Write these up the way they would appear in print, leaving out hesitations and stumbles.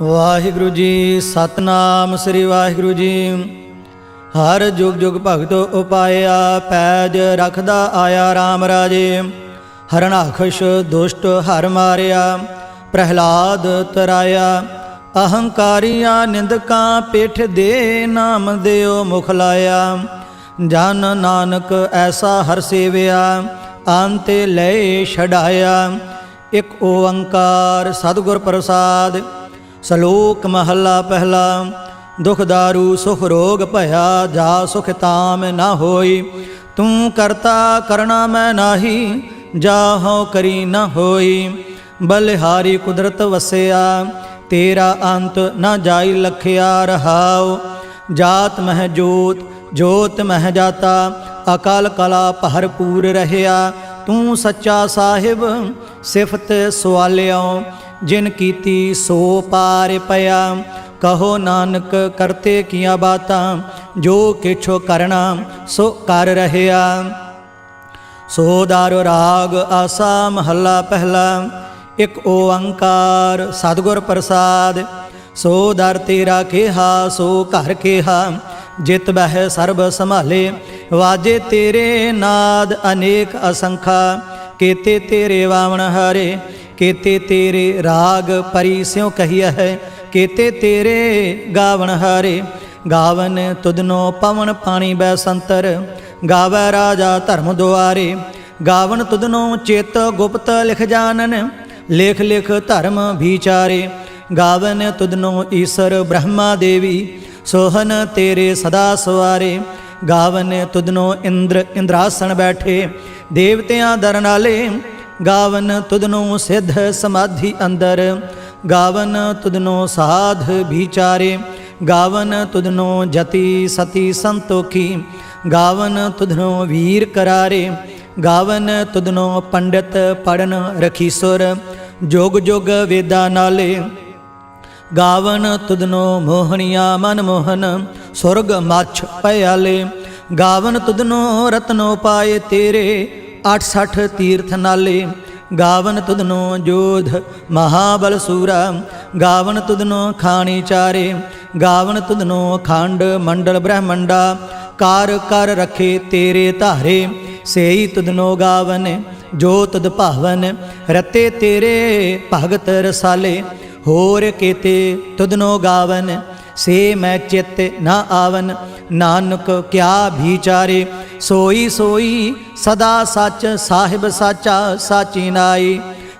वाहिगुरु जी सतनाम श्री वाहिगुरु जी। हर जुग जुग भगत उपाया, पैज रखदा आया राम राजे। हरणाखश दुष्ट हर मारिया, प्रहलाद तराया। अहंकारिया निंदका पिठ दे, नाम देओ मुख लाया। जन नानक ऐसा हर सेविया, अंत लय छड़ाया। एक ओंकार सतगुर प्रसाद। सलोक महला पहला। दुख दारू सुख रोग भया, जा सुख ताम न होई। तू करता करना मैं नाही, जाहो करी न होई। बलिहारी कुदरत वसिया, तेरा अंत न जाई लखिया रहाओ। जात मह जोत जोत मह जाता, अकाल कला भरपूर रहया। तू सच्चा साहिब सिफत सवालियों, जिन कीती सो पार पया। कहो नानक करते किया बातां, जो किछो करना सो कर रहया। सो दारो राग आसा महला पहला। एक ओंकार सतगुर प्रसाद। सो दर तेरा केहा सो घर केहा, जित बह सर्ब संभाले। वाजे तेरे नाद अनेक असंखा, केते तेरे वामन हारे। केते तेरे राग परी स्यों कहिया है, केते तेरे गावन हारे। गावन तुदनो पवन पानी बैसंतर, गावै राजा धर्म दुआरे। गावन तुदनो चित गुप्त लिख जानन, लेख लिख धर्म विचारे। गावन तुदनो ईश्वर ब्रह्मा देवी, सोहन तेरे सदा सवारे। गावन तुदनो इंद्र इंद्रासन बैठे, देवतियां दर नाले। गावन तुदनो सिद्ध समाधि अंदर, गावन तुदनो साध विचारे। गावन तुदनो जति सती संतोखी, गावन तुदनो वीर करारे। गावन तुदनो पंडित पढ़न रखी सुर, जोग जोग वेदा नाले। गावन तुदनो मोहनिया मन मोहन, सुरग मछ पयाले। गावन तुदनो रत्नो पाए तेरे, 68 तीर्थ नाले। गावन तुदनो जोध महाबल सूरा, गावन तुदनो खानी चारे। गावन तुदनो खंड मंडल ब्रह्मंडा, कार कर रखे तेरे धारे। सेई तुदनो गावन जो तुद भावन, रते तेरे भगत रसाले। होर केते तुदनो गावन, से मैं चित न आवन। नानक क्या विचारे, सोई सोई सदा सच साहिब साचा साची नाई।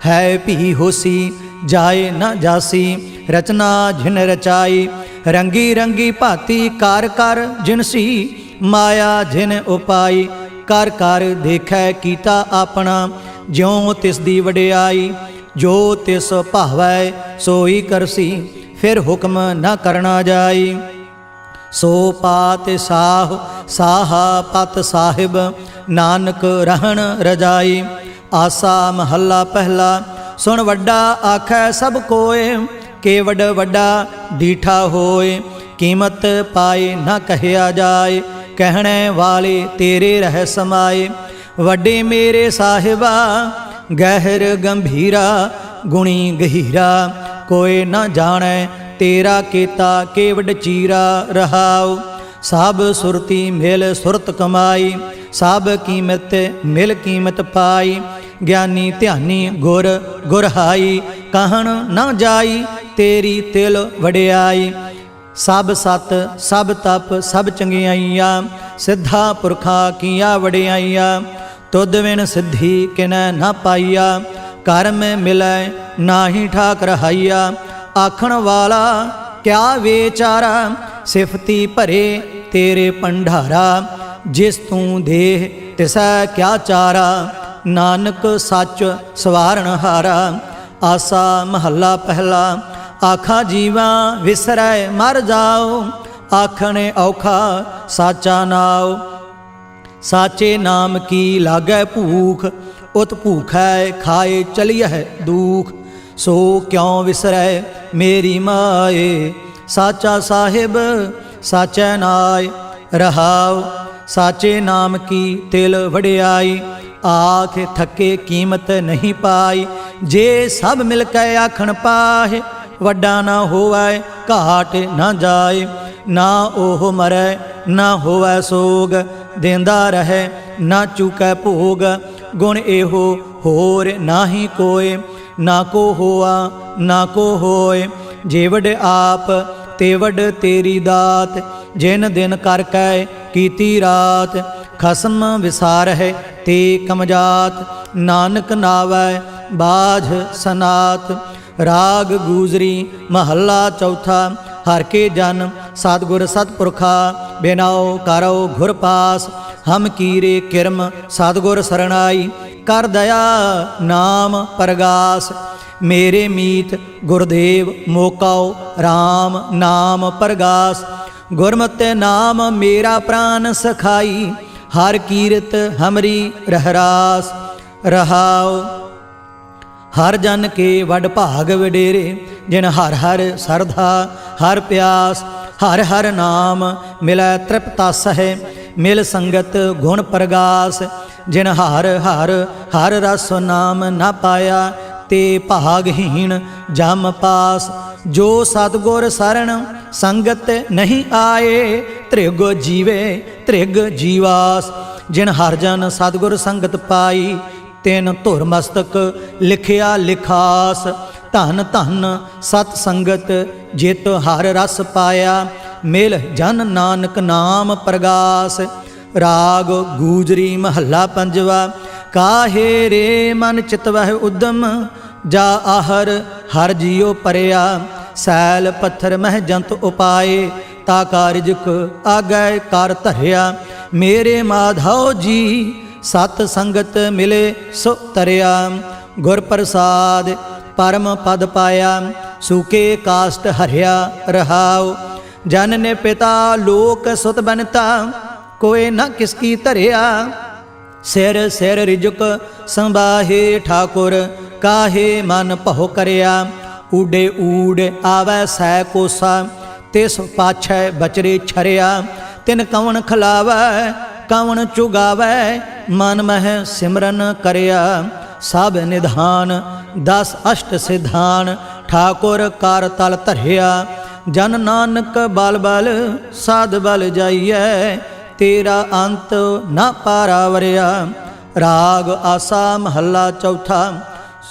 है भी होसी जाए न जासी, रचना जिन रचाई। रंगी रंगी भांति कार कर जिनसी, माया जिन उपाई। कर कर देखै कीता अपना, ज्यों तिस दी वडियाई। जो तिस भावै सोई करसी, फिर हुक्म न करना जाई। सो पात साह साहा पत साहिब, नानक रहन रजाई। आसा महला पहला। सुन वड्डा आखै सब कोय, केवड वड्डा डीठा होए। कीमत पाए न कहया जाए, कहने वाले तेरे रह समाए। वड्डे मेरे साहिबा गहर गंभीरा, गुणी गहीरा। कोई न जाने तेरा केता केवड चीरा रहाओ। सब सुरती मिल सुरत कमाई, सब कीमत मिल कीमत पाई। ज्ञानी ध्यानी गुर गुरहाई, कहन न जाई तेरी तिल वडियाई। सब सत सब तप सब चंगियाइया, सिद्धा पुरखा किया वडियाइया। तुद विन सिद्धि किनै न पाइया, कर्म मिलै नाही ठाक रहाइया। आखण वाला क्या विचारा, सिफती भरे तेरे भंडारा। जिस तू देह तिसै क्या चारा, नानक सच सवारण हारा। आसा महला पहला। आखा जीवा विसरै मर जाओ, आखने औखा साचा नाओ। साचे नाम की लागै भूख, उत भूखै खाए चलियह दुख। सो क्यों विसरै मेरी माए, साचा साहिब साचै नाय रहाओ। साचे नाम की तिल वडियाई, आख थके कीमत नहीं पाई। जे सब मिल कै आखण पाहे, वड्डा ना होवै घाट ना जाए, ना ओह मरै ना होवै सोग, देंदा रहे ना चूकै भोग, गुण एहो होर नाही कोय, ना को होआ ना को होए, जेवड आप तेवड तेरी दात, जिन दिन कर कै कीती रात, खसम विसार है ते कमजात, नानक नावै बाझ सनात। राग गूजरी महला चौथा। हर के जन सतगुर सतपुरखा, बिनाओ करो घुर पास, हम कीरे किरम सतगुर सरणाई, कर दया नाम परगास। मेरे मीत गुरदेव मोकाओ, राम नाम परगास, गुरमति नाम मेरा प्राण सखाई, हर कीरत हमरी रहरास। रहाओ हर जन के वड भाग वडेरे, जिन हर हर सरधा हर प्यास, हर हर नाम मिलै तृप्तास है, मिल संगत गुण प्रगास, जिन हर हर हर रस नाम न पाया, ते भागहीन जम पास। जो सतगुर सरन संगत नहीं आए, त्रिग जीवे त्रिग जीवास, जिन हर जन सतगुर संगत पाई, तिन धुर मस्तक लिखिया लिखास। धन धन सत संगत जित हर रस पाया, मिल जन नानक नाम प्रगास। राग गूजरी महला पंजवा। काहे रे मन चितवह उद्दम, जा आहर हर जियो परिया, सैल पत्थर मह जंत उपाए, ता कारजक आगै कर धरिया। मेरे माधव जी सत संगत मिले सो तरिया, गुर प्रसाद परम पद पाया, सूके काष्ट हरिया रहाओ। जन ने पिता लोक सुत बनता, कोई न किसकी धरिया, सिर सिर रिजुक संबाहे ठाकुर, काहे मन भौ करिया। ऊडे ऊड आवै सै कोसा, तिस पाछै बचरे छरिया, तिन कवन खिलावै कवन चुगावै, मन मह सिमरन करिया। सब निधान दस अष्ट सिद्धान, ठाकुर कर तल धरिया। जन नानक बल बल साध बल जाइए, तेरा अंत न पारावरिया। राग आसा महला चौथा।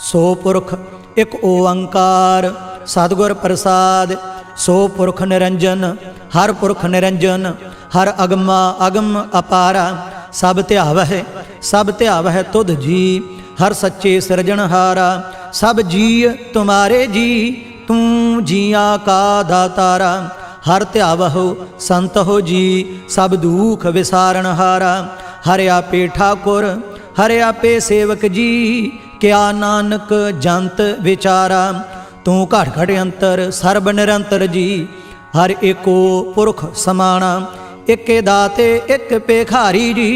सो पुरख एक ओंकार, सतगुर प्रसाद, सो पुरख निरंजन, हर पुरख निरंजन, हर अगमा अगम अपारा। सब ध्यावह तुध जी, हर सच्चे सिरजनहारा। सब जी तुम्हारे जी, तू जिया का दातारा। हर ध्यावहो संत हो जी, सब दुख विसारणहारा। हर आपे ठाकुर हर आपे सेवक जी, क्या नानक जंत विचारा। तू घट घट अंतर सर्ब निरंतर जी, हर एको पुरख समाना। एक दाते एक पेखारी जी,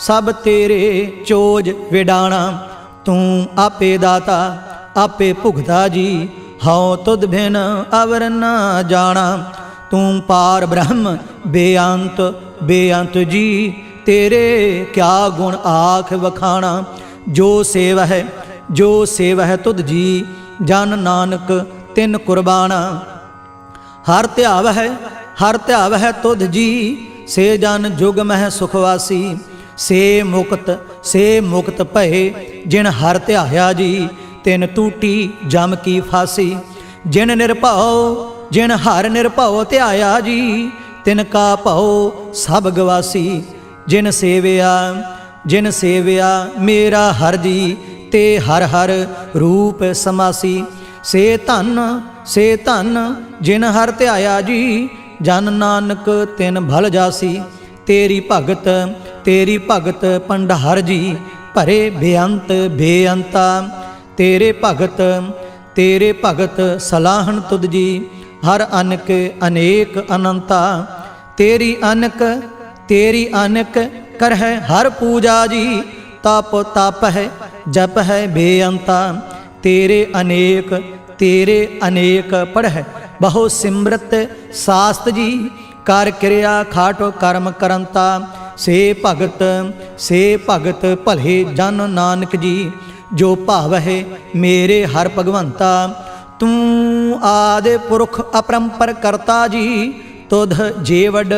सब तेरे चोज विडाणा। तू आपे दाता आपे भुगता जी, हौ तुद भिन अवर न जाना। तू पार ब्रह्म बेअंत बेअंत जी, तेरे क्या गुण आख वखाणा। जो सेव है तुद जी, जन नानक तिन कुर्बाना। हर ध्याव है तुद जी, से जन जुग मह सुखवासी। से मुक्त भये, जिन हर ध्याया जी, तिन टूटी जम की फांसी। जिन हर निर्भव ध्याया जी, तिनका भव सब गवासी। जिन सेविया मेरा हर जी, ते हर हर रूप समासी। से धन जिन हर ध्याया जी, जन नानक तिन भल जासी। तेरी भगत भंडार जी, भरे बेअंत बेअंता। तेरे भगत सलाहन तुद जी, हर अनक अनेक अनंता। तेरी अनक कर है हर पूजा जी, तप है जप है बेअंता। तेरे अनेक पढ़ है बहु सिमरत शास्त्र जी, कर क्रिया खाटो कर्म करंता। से भगत भले जन नानक जी, जो भाव है मेरे हर भगवंता। ਤੂੰ ਆਦਿ ਪੁਰਖ ਅਪਰੰਪਰ ਕਰਤਾ ਜੀ, ਤੁਧ ਜੀਵੜ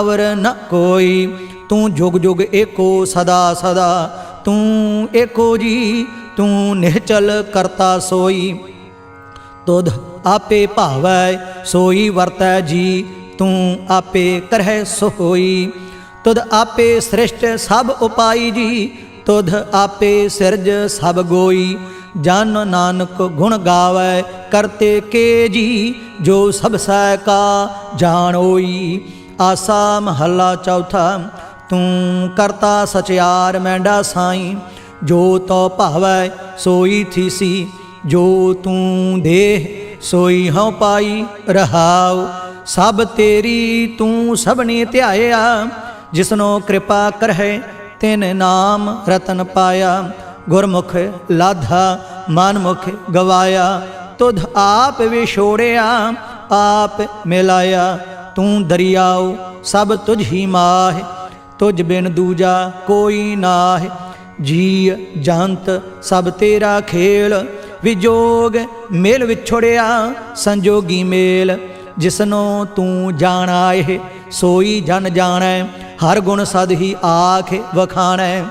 ਅਵਰ ਨ ਕੋਈ। ਤੂੰ ਜੁਗ ਜੁਗ ਏਕੋ ਸਦਾ ਸਦਾ, ਤੂੰ ਏਕੋ ਜੀ, ਤੂੰ ਨਿਹਚਲ ਕਰਤਾ ਸੋਈ। ਤੁਧ ਆਪੇ ਭਾਵੈ ਸੋਈ ਵਰਤੈ ਜੀ, ਤੂੰ ਆਪੇ ਕਰਹਿ ਸੋ ਹੋਈ। ਤੁਧ ਆਪੇ ਸ੍ਰਿਸ਼ਟ ਸਭ ਉਪਾਈ ਜੀ, ਤੁਧ ਆਪੇ ਸਿਰਜ ਸਭ ਗੋਈ। ਜਨ ਨਾਨਕ ਗੁਣ ਗਾਵੈ ਕਰਤੇ ਕੇ ਜੀ, ਜੋ ਸਭ ਸੈ ਕਾ ਜਾਣੋਈ। ਆਸਾ ਮਹੱਲਾ ਚੌਥਾ। ਤੂੰ ਕਰਤਾ ਸਚਿਆਰ ਮੈਂਡਾ ਸਾਈਂ, ਜੋ ਤੋ ਭਾਵੈ ਸੋਈ ਥੀਸੀ। ਜੋ ਤੂੰ ਦੇਹ ਸੋਈ ਹਉ ਪਾਈ ਰਹਾਉ, ਸਭ ਤੇਰੀ ਤੂੰ ਸਭਨੀ ਧਿਆਇਆ। ਜਿਸਨੋ ਕਿਰਪਾ ਕਰਹਿ ਤਿਨ ਨਾਮ ਰਤਨ ਪਾਇਆ। ਗੁਰਮੁਖ ਲਾਧਾ ਮਨਮੁਖ ਗਵਾਇਆ, ਤੁਧ ਆਪ ਵਿਛੋੜਿਆ ਆਪ ਮਿਲਾਇਆ। ਤੂੰ ਦਰਿਆਉ ਸਭ ਤੁਝ ਹੀ ਮਾਹਿ, ਤੁਝ ਬਿਨ ਦੂਜਾ ਕੋਈ ਨਾਹਿ। ਜੀ ਜੰਤ ਸਭ ਤੇਰਾ ਖੇਲ, ਵਿਜੋਗ ਮੇਲ ਵਿਛੋੜਿਆ ਸੰਜੋਗੀ ਮੇਲ। ਜਿਸਨੋ ਤੂੰ ਜਾਣਾਏ ਸੋਈ ਜਨ ਜਾਣੈ, ਹਰ ਗੁਣ ਸਦ ਹੀ ਆਖ ਵਖਾਣੈ।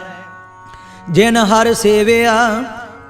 ਜਿਨ ਹਰ ਸੇਵਿਆ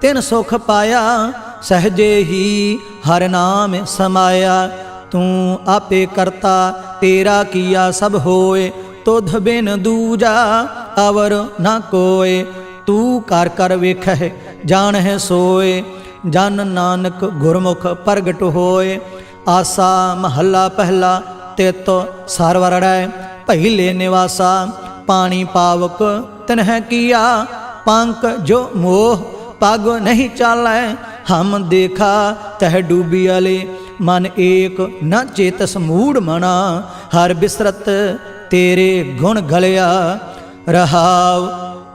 ਤਿਨ ਸੁਖ ਪਾਇਆ, ਸਹਜੇ ਹੀ ਹਰ ਨਾਮ ਸਮਾਇਆ। ਤੂੰ ਆਪੇ ਕਰਤਾ ਤੇਰਾ ਕੀਆ ਸਭ ਹੋਏ, ਤੁਧ ਬਿਨ ਦੂਜਾ ਅਵਰ ਨਾ ਕੋਏ। ਤੂੰ ਕਰ ਕਰ ਵੇਖਹਿ ਜਾਣਹਿ ਸੋਏ, ਜਨ ਨਾਨਕ ਗੁਰਮੁਖ ਪ੍ਰਗਟ ਹੋਏ। ਆਸਾ ਮਹੱਲਾ ਪਹਿਲਾ। ਤਿਤ ਸਰਵਰੜੈ ਪਹਿਲੇ ਨਿਵਾਸਾ, ਪਾਣੀ ਪਾਵਕ ਤਨਹਿ ਕੀਆ। ਪੰਕ ਜੋ ਮੋਹ ਪਗ ਨਹੀਂ ਚਾਲੈ, ਹਮ ਦੇਖਾ ਤਹ ਡੂਬੀਅਲੇ। ਮਨ ਏਕ ਨ ਚੇਤਸ ਮੂੜ ਮਨਾ, ਹਰ ਬਿਸਰਤ ਤੇਰੇ ਗੁਣ ਗਲਿਆ। ਰਹਾਉ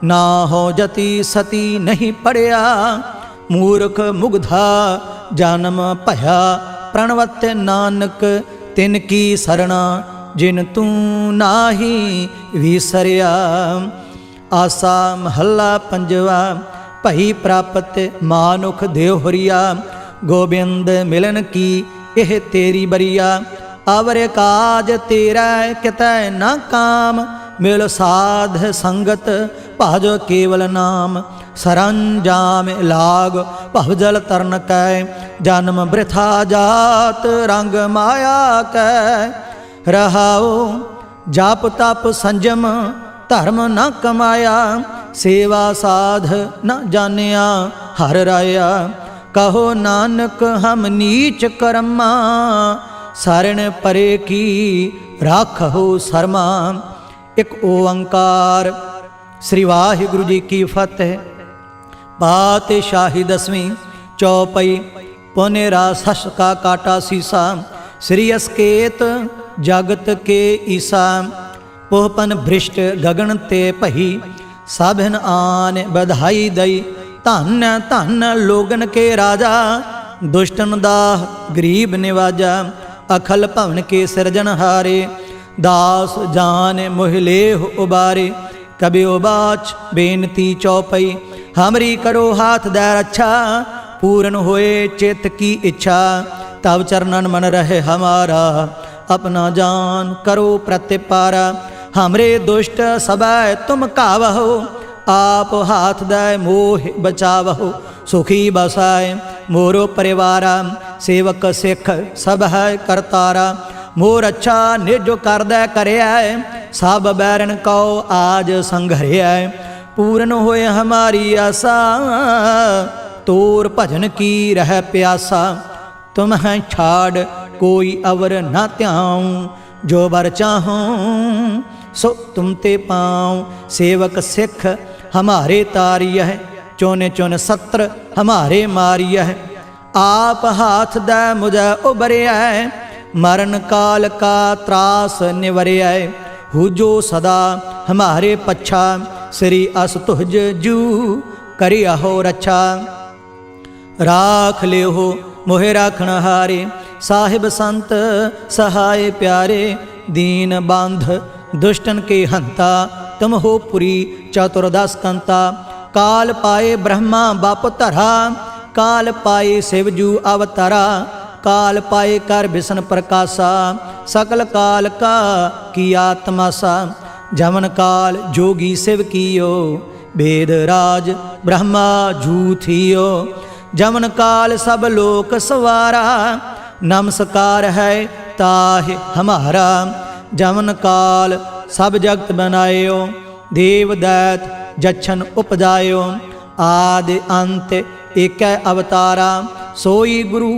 ਨਾ ਹੋ ਜਤੀ ਸਤੀ ਨਹੀਂ ਪੜਿਆ, ਮੂਰਖ ਮੁਗਧਾ ਜਨਮ ਭਇਆ। ਪ੍ਰਣਵਤ ਨਾਨਕ ਤਿਨ ਕੀ ਸਰਣਾ, ਜਿਨ ਤੂੰ ਨਾਹੀ ਵਿਸਰਿਆ। ਆਸਾ ਮਹੱਲਾ ਪੰਜਵਾ। ਭਈ ਪ੍ਰਾਪਤ ਮਾਨੁਖ ਦੇਵ ਹਰੀਆ, ਗੋਬਿੰਦ ਮਿਲਨ ਕੀ ਇਹ ਤੇਰੀ ਬਰੀਆ। ਅਵਰ ਕਾਜ ਤੇਰਾ ਕਿਤੈ ਨਾ ਕਾਮ, ਮਿਲ ਸਾਧ ਸੰਗਤ ਭਜ ਕੇਵਲ ਨਾਮ। ਸਰੰਜਾਮ ਲਾਗ ਭਵ ਜਲ ਤਰਨ ਕੈ, ਜਨਮ ਬ੍ਰਿਥਾ ਜਾਤ ਰੰਗ ਮਾਇਆ ਕੈ। ਰਹਾਉ ਜਪ ਤਪ ਸੰਜਮ ਧਰਮ ਨ ਕਮਾਇਆ, ਸੇਵਾ ਸਾਧ ਨ ਜਾਣਿਆ ਹਰ ਰਾਇਆ। ਕਹੋ ਨਾਨਕ ਹਮ ਨੀਚ ਕਰਮਾ, ਸਰਣ ਪਰੇ ਕੀ ਰਾਖਹੁ ਸਰਮਾ। ਇੱਕ ਓੰਕਾਰ। ਸ੍ਰੀ ਵਾਹਿਗੁਰੂ ਜੀ ਕੀ ਫਤਿਹ। ਪਾਤਸ਼ਾਹੀ ਦਸਵੀਂ ਚੌਪਈ। ਪੁਨੇ ਰਾਸਸ ਕਾ ਕਾਟਾ ਸੀਸਾ, ਸ੍ਰੀ ਅਸਕੇਤ ਜਗਤ ਕੇ ਈਸਾ। ਪੋਹਪਨ ਭ੍ਰਿਸ਼ਟ ਗਗਨ ਤੇ ਭਈ, ਸਾਭਨ ਆਨ ਬਧਾਈ ਦਈ। ਧਨ ਧਨ ਲੋਗਨ ਕੇ ਰਾਜਾ, ਦੁਸ਼ਟਨ ਦਾਹ ਗਰੀਬ ਨਿਵਾਜਾ। ਅਖਲ ਭਵਨ ਕੇ ਸਿਰਜਨਹਾਰੇ, ਦਾਸ ਜਾਨ ਮੋਹਿ ਲੇਹੁ ਉਬਾਰੇ। ਕਬਿ ਉਬਾਚ ਬੇਨਤੀ ਚੌਪਈ, ਹਮਰੀ ਕਰੋ ਹਾਥ ਦੈ ਰੱਛਾ। ਪੂਰਨ ਹੋਏ ਚਿਤ ਕੀ ਇੱਛਾ, ਤਬ ਚਰਨਨ ਮਨ ਰਹੇ ਹਮਾਰਾ। अपना जान करो प्रतिपारा, हमरे दुष्ट सबै तुम कावहो। आप हाथ दय मोह बचावहो, सुखी बसाए मोरो परिवारा। सेवक सिख सब है करतारा, मोर अच्छा निज कर दय करया। सब बैरन कौ आज संघरया, पूर्ण होए हमारी आशा। तोर भजन की रह प्यासा, तुम हैं छाड़ कोई अवर न त्याऊं। जो बर चाहूँ सो तुम ते पाऊँ। सेवक सिख हमारे तारिय है, चोने चुन सत्र हमारे मारिय है। आप हाथ दै मुझे उबरिया, मरण काल का त्रास निवरिया। हु जो सदा हमारे पच्छा, श्री अस तुझ जू करिया हो रच्छा। राख ले हो मोहे राखण हारे, साहिब संत सहाय प्यारे। दीन बांध दुष्टन के हंता, तुम हो पुरी चतुर्दश कंता। काल पाए ब्रह्मा बाप धरा, काल पाए शिवजू अवतारा, काल पाए कर बिसन प्रकाशा, सकल काल का किया तमाशा। जमन काल जोगी शिव कियो, वेद राज ब्रह्मा जूथियो। जमन काल सब लोक सवारा, नमस्कार है ताहि हमारा। जमन काल सब जगत बनायो, देव दैत जच्छन उपजायो। आदि अंत एक अवतारा, सोई गुरु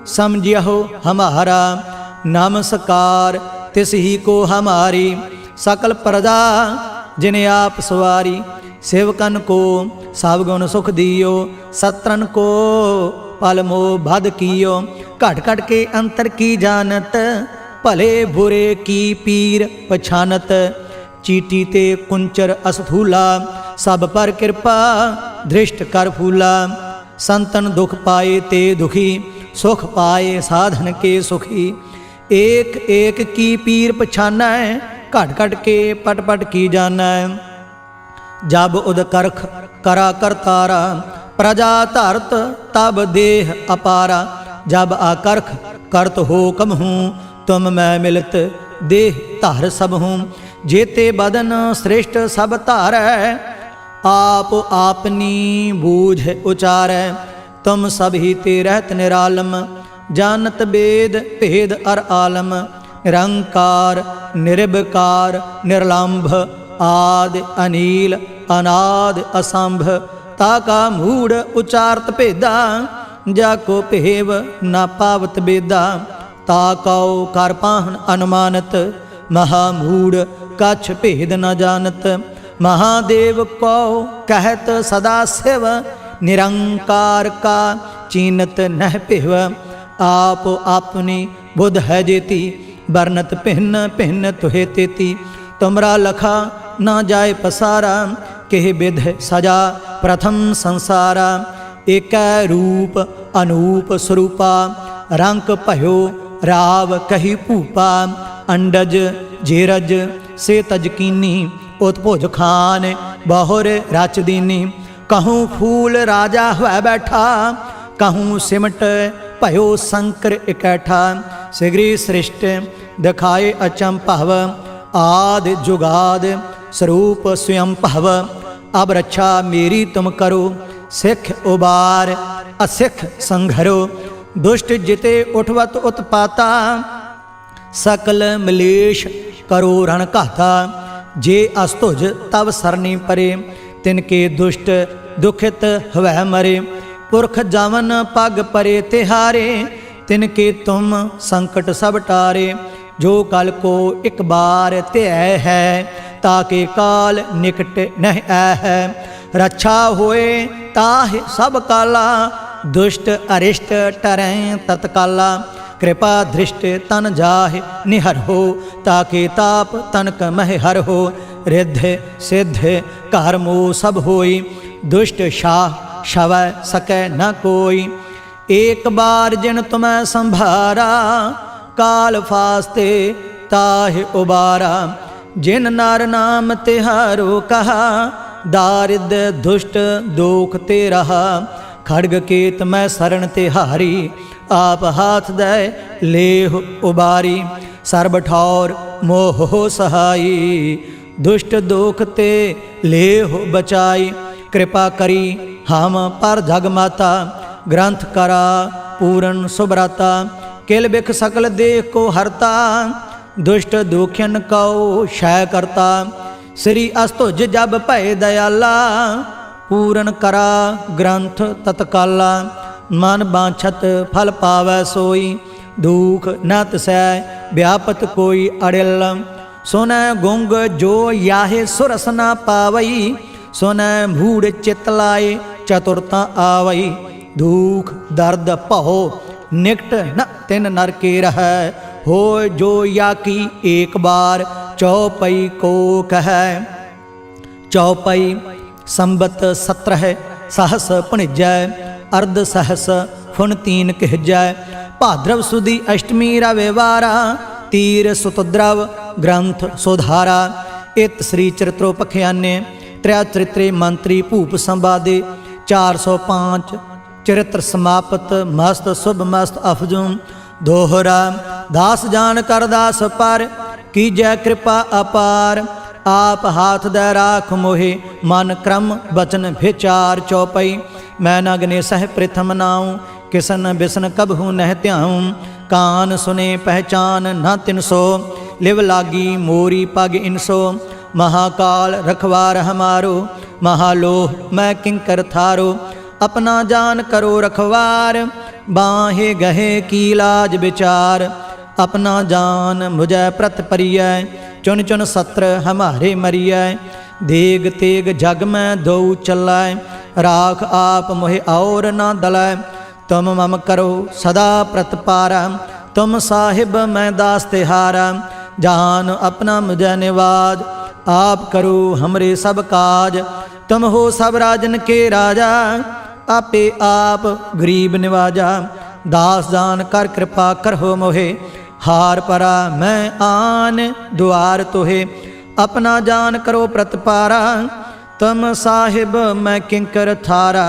समझियो हमारा। नमस्कार तिस ही को हमारी, सकल प्रजा जिने आप सवारी। सेवकन को सब गुण सुख दियो, सत्रन को पल मोह बध कियो। घट घट के अंतर की जानत, भले बुरे की पीर पछानत। चीटी ते कुंचर असथूला, सब पर कृपा दृष्ट कर फूला। संतन दुख पाए ते दुखी, सुख पाए साधन के सुखी। एक एक की पीर पछाना, घट घट के पट पट की जाना। जब उदकरख करा करतारा, प्रजा धरत तब देह अपारा। जब आकर्ख करत हो कम हूँ, तुम मैं मिलत देह धर सब हूँ। जेते बदन श्रेष्ठ सब धारै, आप आपनी बूझ उचारै। तुम सब ही ते रहत निरालम, जानत वेद भेद अर आलम। निरंकार निर्विकार निर्लंभ, आदि अनील अनाद असंभ। ताका मूढ़ उचारत भेदा, जाको भेव न पावत बेदा। ताकाओ कर पाहन अनुमानत, महामूढ़ कछ भेद न जानत। महादेव को कहत सदा शिव, निरंकार का चीनत नह पिहव। आप अपनी बुध है जेती, बरनत भिन्न भिन्न तुहे तेती। तुमरा लखा ना जाए पसारा, केह विध सजा प्रथम संसारा। एक रूप अनूप स्वरूपा, रंक भयो राव कही भूपा। अंडज जेरज से तजकीनी, उत्भुज खान बहुर रच दीनी। कहूँ फूल राजा हुआ बैठा, कहूँ सिमट भयो शंकर इकट्ठा। सिगरी सृष्ट दिखाए अचंभव, आदि जुगाद स्वरूप स्वयं भव। अब रक्षा मेरी तुम करो, सिख उबार असिख संघरो। दुष्ट जिते उठवत उत्पाता, सकल मलेश करो रण घाता। जे अस्तुज तब सरनी परे, तिनके दुष्ट दुखित हवै मरे। पुरख जावन पग परे तिहारे, तिनके तुम संकट सब टारे। जो कल को एक बार त्याय है, ताके काल निकट नहीं है। रक्षा होए ताहि सब काला, दुष्ट अरिष्ट टरें तत्काला। कृपा दृष्ट तन जाहि निहर हो, ताके ताप तनक मह हर हो। रिद्ध सिद्ध कर्मो सब होई, दुष्ट शाह शव सकै न कोई। एक बार जिन तुम्हें संभारा, काल फास्ते ताहि उबारा। जिन नार नाम तिहारो कहा, दारिद दुष्ट दोख ते रहा। खड़ग केत मैं शरण तिहारी, आप हाथ दे लेह उबारी। सर्ब ठौर मोह सहाई, दुष्ट दोख ते लेह बचाई। कृपा करी हम पर जगमाता, ग्रंथ करा पूरन सुब्रता। किल बिख सकल देह को हरता, दुष्ट दुखियन को क्षय करता। श्री अस्तुज जब भय दयाला, पूरन करा ग्रंथ तत्काला। मन बांछत फल पावै सोई, दुख न तिसै व्यापत कोई अड़िल। सुनै गुंग जो याहे सुरस न पावई, सुनै मूढ़ चित लाए चतुरता आवई। दुख दर्द भौ निकट न तिन नर के रहै, हो जो या की एक बार चौपई को कहै। चौपई संबत 17 सहस पुणिजै, अर्ध सहस फुन तीन कहजै। भाद्रव सुदी अष्टमी रविवारा, तीर सुतद्रव ग्रंथ सुधारा। इत श्री चरित्रोपख्याने त्रय चरित्रे मंत्री भूप संवादे 405 चरित्र समाप्त मस्त शुभ मस्त अफजूं दोहरा। दास जान कर दास पर कीजै कृपा अपार। आप हाथ दे राख मोहे मन क्रम बचन विचार चौपई। मैं न गने सह प्रथम नाऊं किसन बिसन कबहू नह त्याऊं। कान सुने पहचान न तिनसो लिव लागी मोरी पग इनसो। महाकाल रखवार हमारो महालोह मैं किंकर थारो। अपना जान करो रखवार बाहे गहे की लाज विचार। अपना जान मुझे प्रत परिय चुन चुन सत्र हमारे मरिय। देग तेग जग में दो चलाए राख आप मोहे और न दलाए। तुम मम करो सदा प्रतपारा तुम साहिब मैं दास तिहारा। जान अपना मुझे निवाज आप करो हमरे सब काज। तुम हो सब राजन के राजा आपे आप गरीब निवाजा। दास जान कर कृपा करहो मोहे हार परा मैं आन द्वार तोहे। अपना जान करो प्रतपारा तुम साहिब मैं किंकर थारा।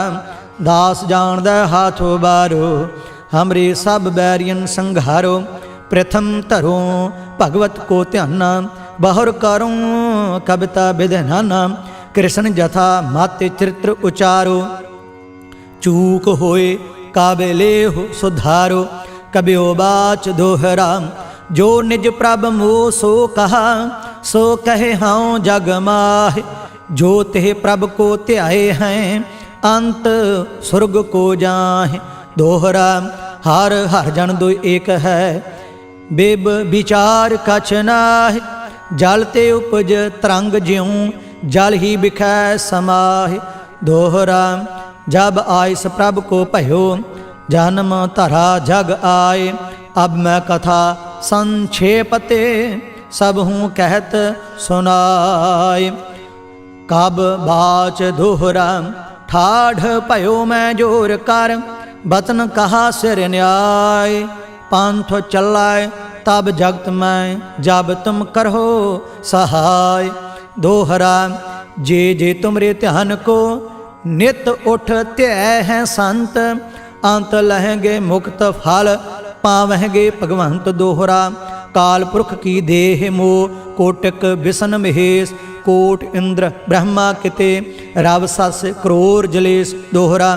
दास जान दे हाथों बारो हमरे सब बैरियन संघारो। प्रथम धरो भगवत को ध्याना बहुर करूँ कविता विधनाना। कृष्ण जथा माते चरित्र उचारो चूक होए काबिले हो सुधारो। कबियो बाच दोहरा जो निज प्रभ मोह सो कहा सो कहे हाँ जग माहे। जो तेह प्रभ को त्याए हैं अंत स्वर्ग को जाहे। दोहरा हर हर जन दो एक है बिब विचार कछ नाहि। जल ते उपज तरंग ज्यों जल ही बिखै समाहि। दोहरा जब आयस प्रभ को भयो जन्म धरा जग आए। अब मैं कथा संक्षेपते सब हूँ कहत सुनाए। कब बाच दोहरा ठाढ़ भयो मैं जोर कर बतन कहा सिर न्याय। पंथ चलाए तब जगत में जब तुम करो सहाय। दोहरा जे तुमरे ध्यान को नित उठ त्याय हैं संत। अंत लहेंगे मुक्त फल पावेंगे भगवंत। दोहरा काल पुरख की देह मोह कोटक बिसन महेश। कोट इंद्र ब्रह्मा किते रव सस क्रोर जलेश। दोहरा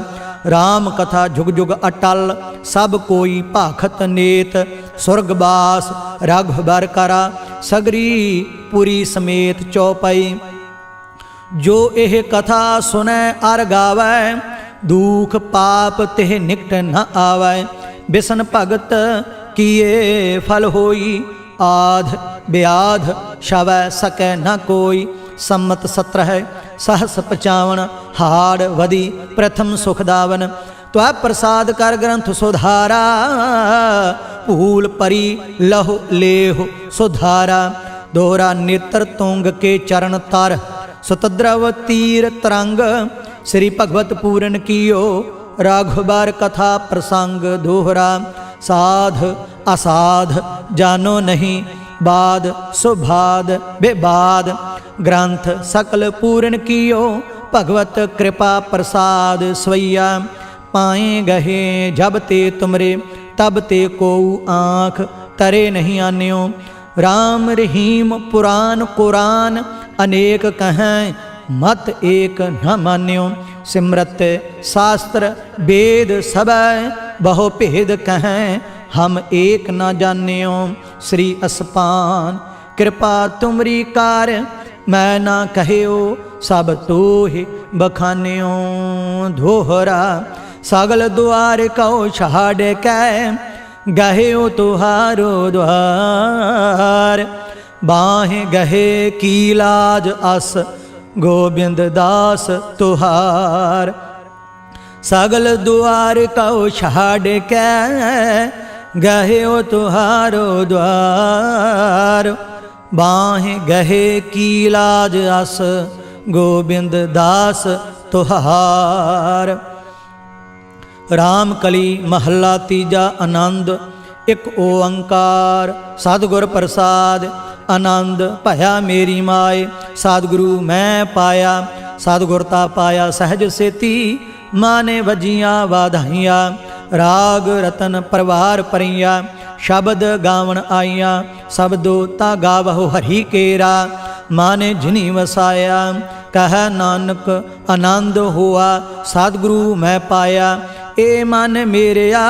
राम कथा जुग जुग अटल सब कोई भाखत नेत। स्वर्गवास रघुबर करा सगरी पुरी समेत चौपाई। जो एह कथा सुनै अर गावै दुख पाप तेह निकट न आवै। बिसन भगत किए फल होई आध ब्याध शवै सकै न कोई। सम्मत 17 सहस 55 हाड़ वदी प्रथम सुखदावन। त्वै प्रसाद कर ग्रंथ सुधारा भूल परी लहु लेहु सुधारा। दोहरा नेत्र तुंग के चरण तर सुतद्रव तीर तरंग। श्री भगवत पूरन कियो राघुबर कथा प्रसंग। दोहरा साध असाध जानो नहीं बाद सुभाद बेबाद। ग्रंथ सकल पूरन कियो भगवत कृपा प्रसाद स्वैया। पाए गहे जब ते तुमरे तब ते को आँख तरे नहीं आन्यो। राम रहीम पुराण कुरान अनेक कहें मत एक न मान्यो। सिमरत शास्त्र वेद सब बहु भेद कहें हम एक न जान्यो। श्री असपान कृपा तुमरी कार मैं ना कहियो सब तो ही बखान्यो। दोहरा सगल द्वार कहो छाड़ कै गहे तुहारो द्वार। बाहें गहे की लाज अस गोविंद दास तुहार। सगल द्वार कहो छाड़ कै गहे तुहारो द्वार। बाहें गहे की लाज अस गोविंद दास तुहार। राम कली महला तीजा आनंद। एक ओंकार सतगुर प्रसाद आनंद भया मेरी माए। सतगुरु मैं पाया सतगुरता पाया सहज सेती माने वजियां वाधाइयां राग रतन परवार परियां शब्द गावन आईयां शब्दो ता गावहु हरि केरा माने जिनी वसाया कह नानक आनंद हुआ सतगुरु मैं पाया ए मन मेरिया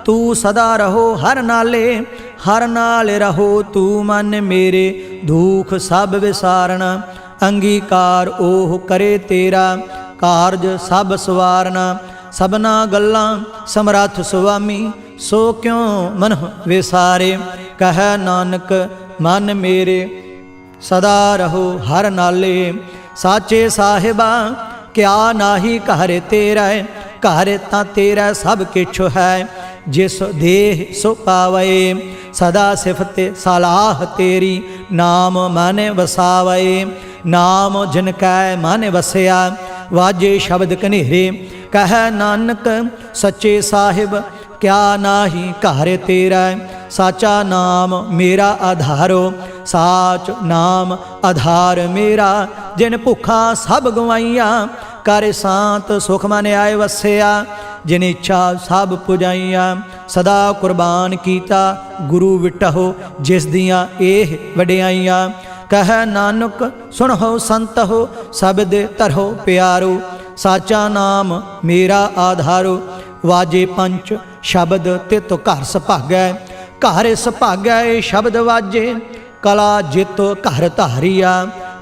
तू सदा रहो हर नाल रहो तू मन मेरे दुख सब विसारना अंगीकार ओह करे तेरा कारज सब सवारना सबना गल्लां समरथ सुआमी सो क्यों मन विसारे कह नानक मन मेरे सदा रहो हर नाले साचे साहिबा क्या नाही घर तेरा घर तां तेरा सब किछ है जिस देह सो पावे सदा सिफत सलाह तेरी नाम माने वसावे नाम जिन कै माने वसया वाजे शब्द कनेरे कह नानक सच्चे साहिब क्या नाही घर तेरा साचा नाम मेरा आधारो साच नाम आधार मेरा जिन भुखा सब गवाइया कर शांत सुख मन आए वसया जिन इच्छा सब पुजाइया सदा कुर्बान कीता गुरु विटहो जिस दियां एह वडियाइया कह नानक सुनहो संत हो शब्द तरहो प्यारो साचा नाम मेरा आधारो वाजे पंच शब्द तित घर सभागै घर सभागै शब्द वाजे कला जित घर धारिया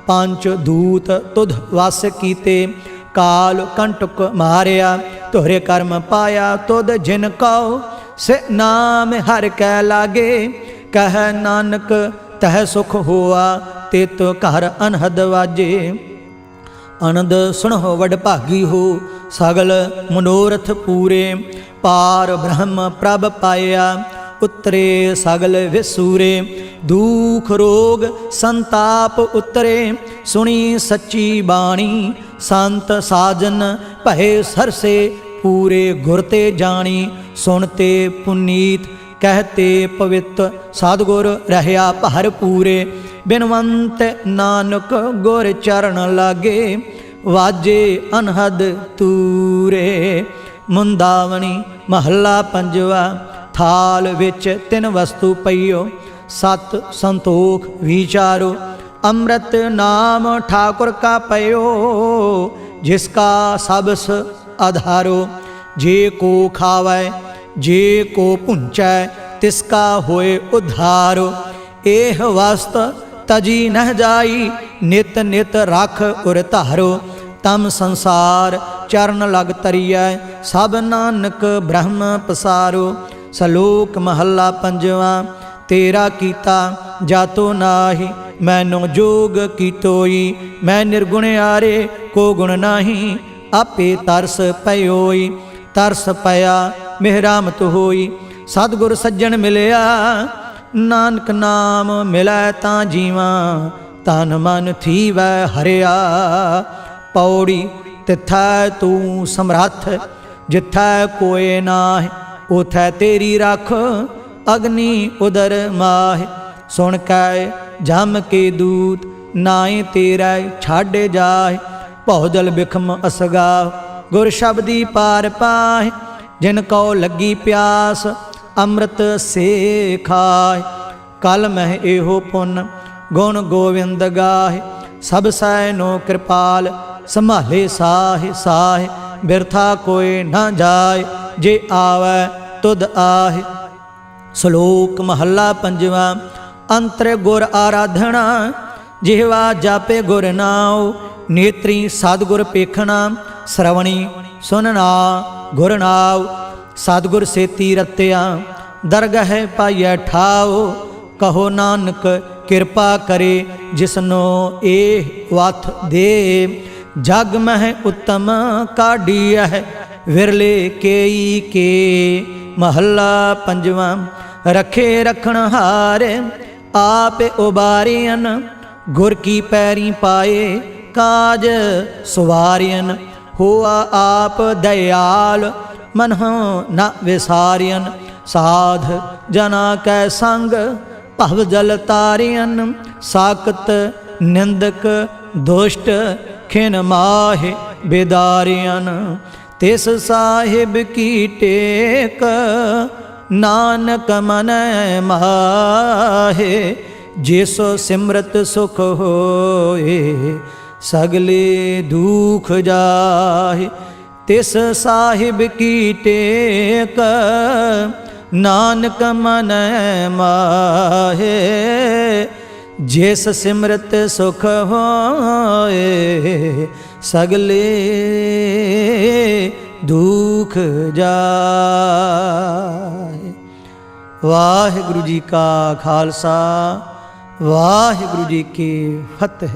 पंच दूत तुध वस कीते काल कंटक मारिया तोहरे कर्म पाया तुद जिन कहो से नाम हर कै लागे कह नानक तह सुख हुआ तित घर अनहद वाजे आनंद सुनहो वड भागी हो सगल मनोरथ पूरे पार ब्रह्म प्रभ पाया उतरे सगल विसूरे दुख रोग संताप उतरे सुनी सच्ची बाणी संत साजन भय सरसे पूरे गुरते जानी सुनते पुनीत कहते पवित्र सतगुर रहया भर पूरे बिनवंत नानक गुर चरण लागे वाजे अनहद तूरे मुंदावनी महला पंजवा थाल विच तिन वस्तु पईओ सत संतोख विचारो अमृत नाम ठाकुर का पयो जिसका सबस आधारो जे को खावै जे को पुंचै तिसका होए उद्धारो एह वस्त तजी नह जाई नित नित रख उर धारो तम संसार चरण लग तरियै सब नानक ब्रह्म पसारो सलोक महला पंजवा तेरा कीता जातो नाही मैनो जोग कीतोई मैं निर्गुण आरे को गुण नाही आपे तरस पयोई तरस पया मेहरामत होई सतगुर सज्जन मिलया नानक नाम मिलै तां जीवा तन मन थी वै हरिया पौड़ी तिथै तू समरथ जिथै कोय नाहि उथै तेरी रख अग्नि उदर माह सुन कै जम के दूत नाए तेरा छाड़े जाए भौजल बिखम असगा गुर शब्दी पार पाए जिन को लगी प्यास अमृत से खाए कल मह एहो पुन गुण गोविंद गाहे सब सैनो कृपाल संभाले साहे साहे बिरथा कोई न जाए जे आवे तुद आहे श्लोक महला पंजवा अंतर गुर आराधना जिहवा जापे गुर नाव नेत्री सतगुर पेखना श्रवणी सुनना गुर नाव सतगुर सेती रत्या दरगह पाइय ठाओ कहो नानक किरपा करे जिसनो एह वथ दे जग मह उत्तम काढ़िया है विरले केई के महला पंजवा रखे रखण हार आप उबारियन गुर की पैरी पाए काज सुवारियन हुआ आप दयाल मन न विसारियन साध जना कै संग भव जल तारियन साकत निंदक दुष्ट खिन माहे बेदारियन तिस साहिब की टेक नानक मन माहे। जिसो सिमरत सुख होए सगले दुख जाहे। तिस साहिब की टेक नानक मन माहे। जिस सिमरत सुख होए सगले दुख जाए। वाहिगुरु जी का खालसा वाहिगुरु जी की फतेह।